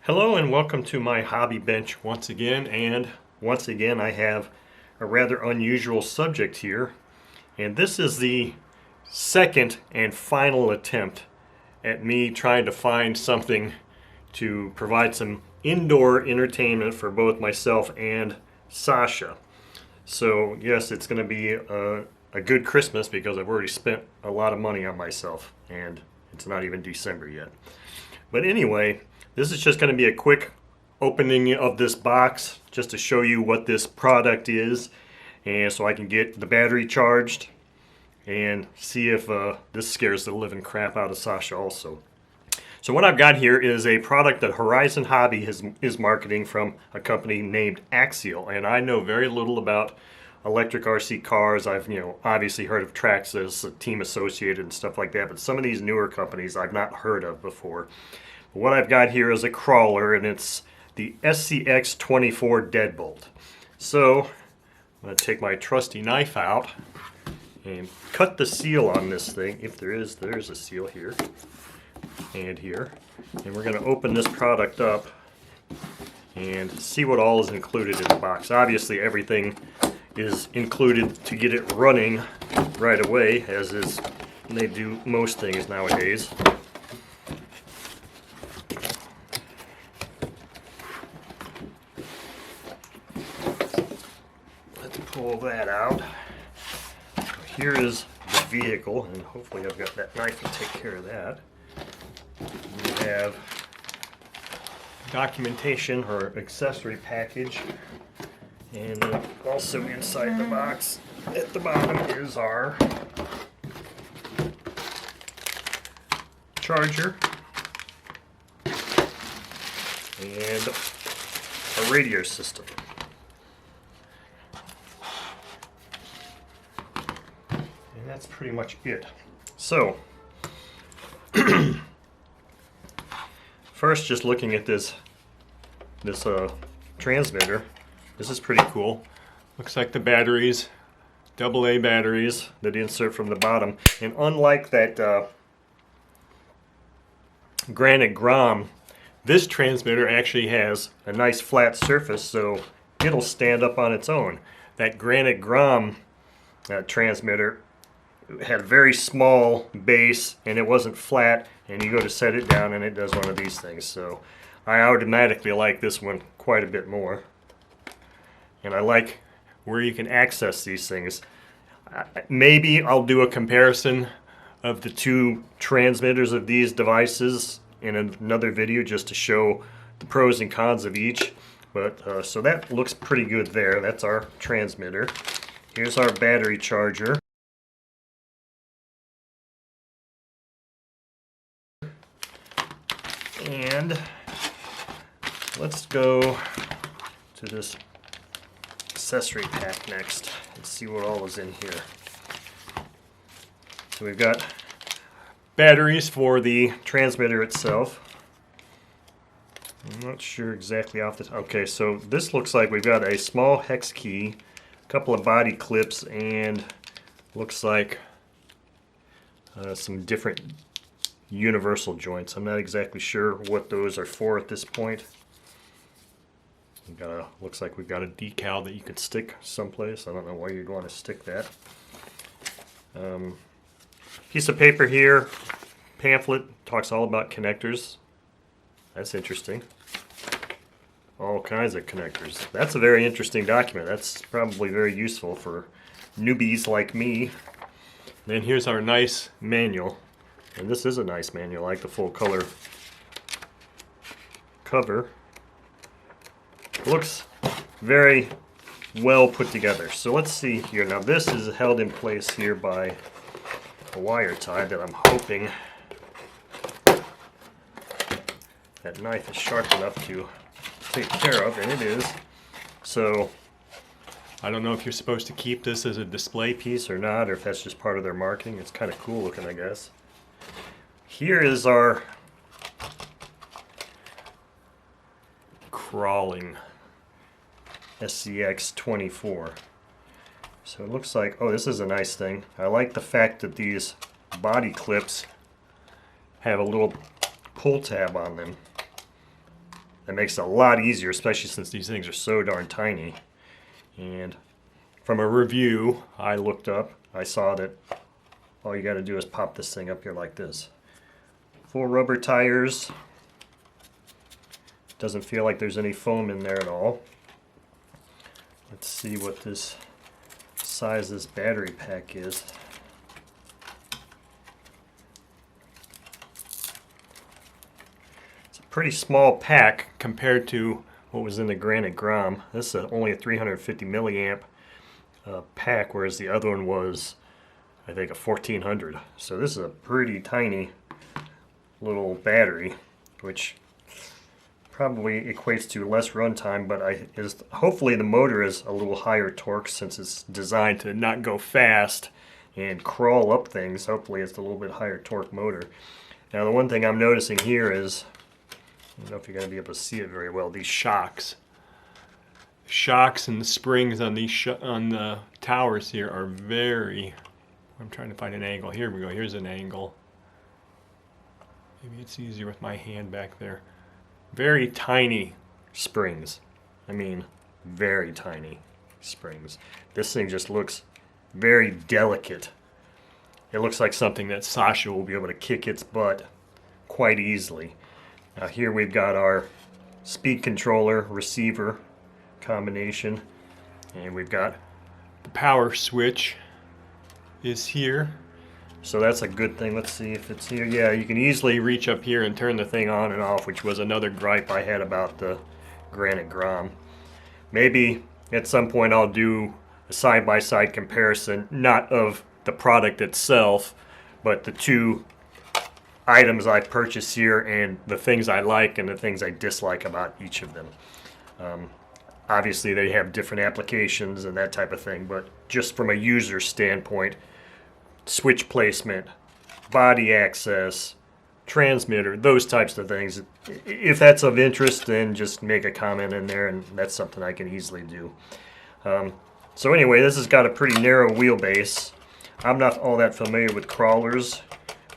Hello and welcome to my hobby bench once again, and once again I have a rather unusual subject here, and this is the second and final attempt at me trying to find something to provide some indoor entertainment for both myself and Sasha. So yes, it's going to be a good Christmas because I've already spent a lot of money on myself and it's not even December yet. But anyway, this is just going to be a quick opening of this box just to show you what this product is, and so I can get the battery charged and see if this scares the living crap out of Sasha also. So what I've got here is a product that Horizon Hobby is marketing from a company named Axial, and I know very little about electric RC cars. I've obviously heard of Traxxas, Team Associated and stuff like that, but some of these newer companies I've not heard of before. What I've got here is a crawler, and it's the SCX24 deadbolt. So I'm going to take my trusty knife out and cut the seal on this thing, if there's a seal here and here. And we're going to open this product up and see what all is included in the box. Obviously everything is included to get it running right away, as is they do most things nowadays. Pull that out. Here is the vehicle, and hopefully I've got that knife to take care of that. We have documentation or accessory package, and also inside the box at the bottom is our charger and a radio system. That's pretty much it. So, first, just looking at this transmitter, this is pretty cool. Looks like the batteries, AA batteries that insert from the bottom. And unlike that Granite GROM, this transmitter actually has a nice flat surface, so it'll stand up on its own. That Granite GROM transmitter had a very small base and it wasn't flat, and you go to set it down and it does one of these things. So I automatically like this one quite a bit more, and I like where you can access these things. Maybe I'll do a comparison of the two transmitters of these devices in another video just to show the pros and cons of each, but so that looks pretty good there. That's our transmitter. Here's our battery charger. And let's go to this accessory pack next and see what all is in here. So we've got batteries for the transmitter itself. I'm not sure exactly off the... Okay, so this looks like we've got a small hex key, a couple of body clips, and looks like some different universal joints. I'm not exactly sure what those are for at this point. Looks like we've got a decal that you could stick someplace. I don't know why you'd want to stick that. Piece of paper here, pamphlet, talks all about connectors. That's interesting. All kinds of connectors. That's a very interesting document. That's probably very useful for newbies like me. Then here's our nice manual. And this is a nice manual. I like the full color cover. Looks very well put together. So let's see here. Now this is held in place here by a wire tie that I'm hoping that knife is sharp enough to take care of, and it is. So I don't know if you're supposed to keep this as a display piece or not, or if that's just part of their marketing. It's kind of cool looking, I guess. Here is our crawling SCX24. So it looks like, oh, this is a nice thing. I like the fact that these body clips have a little pull tab on them. that makes it a lot easier, especially since these things are so darn tiny. And from a review I looked up, I saw that all you got to do is pop this thing up here like this. Full rubber tires. Doesn't feel like there's any foam in there at all. Let's see what this size this battery pack is. It's a pretty small pack compared to what was in the Granite GROM. This is only a 350 milliamp pack, whereas the other one was, I think, a 1400. So this is a pretty tiny little battery, which probably equates to less runtime, but hopefully the motor is a little higher torque since it's designed to not go fast and crawl up things. Hopefully it's a little bit higher torque motor. Now the one thing I'm noticing here is, I don't know if you're going to be able to see it very well, these shocks. The shocks and the springs on these on the towers here are very, I'm trying to find an angle. Here we go, here's an angle. Maybe it's easier with my hand back there. Very tiny springs. I mean, very tiny springs. This thing just looks very delicate. It looks like something that Sasha will be able to kick its butt quite easily. Now here we've got our speed controller receiver combination, and we've got the power switch is here. So that's a good thing. Let's see if it's here. Yeah, you can easily reach up here and turn the thing on and off, which was another gripe I had about the Granite GROM. Maybe at some point I'll do a side-by-side comparison, not of the product itself, but the two items I purchased here and the things I like and the things I dislike about each of them. Obviously they have different applications and that type of thing, but just from a user standpoint, switch placement, body access, transmitter, those types of things. If that's of interest, then just make a comment in there, and that's something I can easily do. So anyway, this has got a pretty narrow wheelbase. I'm not all that familiar with crawlers,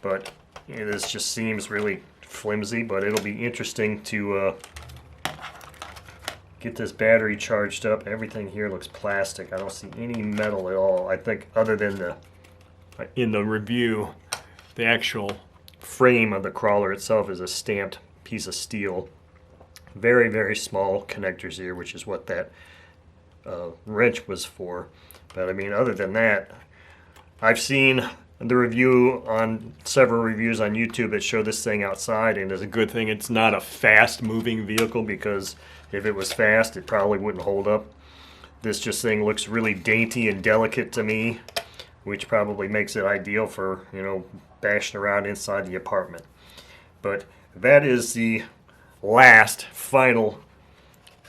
but this just seems really flimsy, but it'll be interesting to get this battery charged up. Everything here looks plastic. I don't see any metal at all. I think other than in the review, the actual frame of the crawler itself is a stamped piece of steel. Very, very small connectors here, which is what that wrench was for. But I mean, other than that, I've seen the review on several reviews on YouTube that show this thing outside, and it's a good thing it's not a fast moving vehicle, because if it was fast it probably wouldn't hold up. This thing looks really dainty and delicate to me, which probably makes it ideal for, you know, bashing around inside the apartment. But that is the last final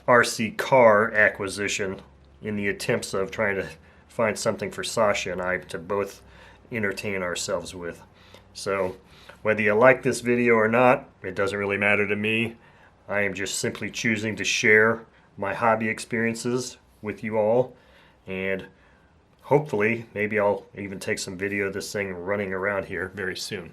RC car acquisition in the attempts of trying to find something for Sasha and I to both entertain ourselves with. So whether you like this video or not, it doesn't really matter to me. I am just simply choosing to share my hobby experiences with you all, and hopefully maybe I'll even take some video of this thing running around here very soon.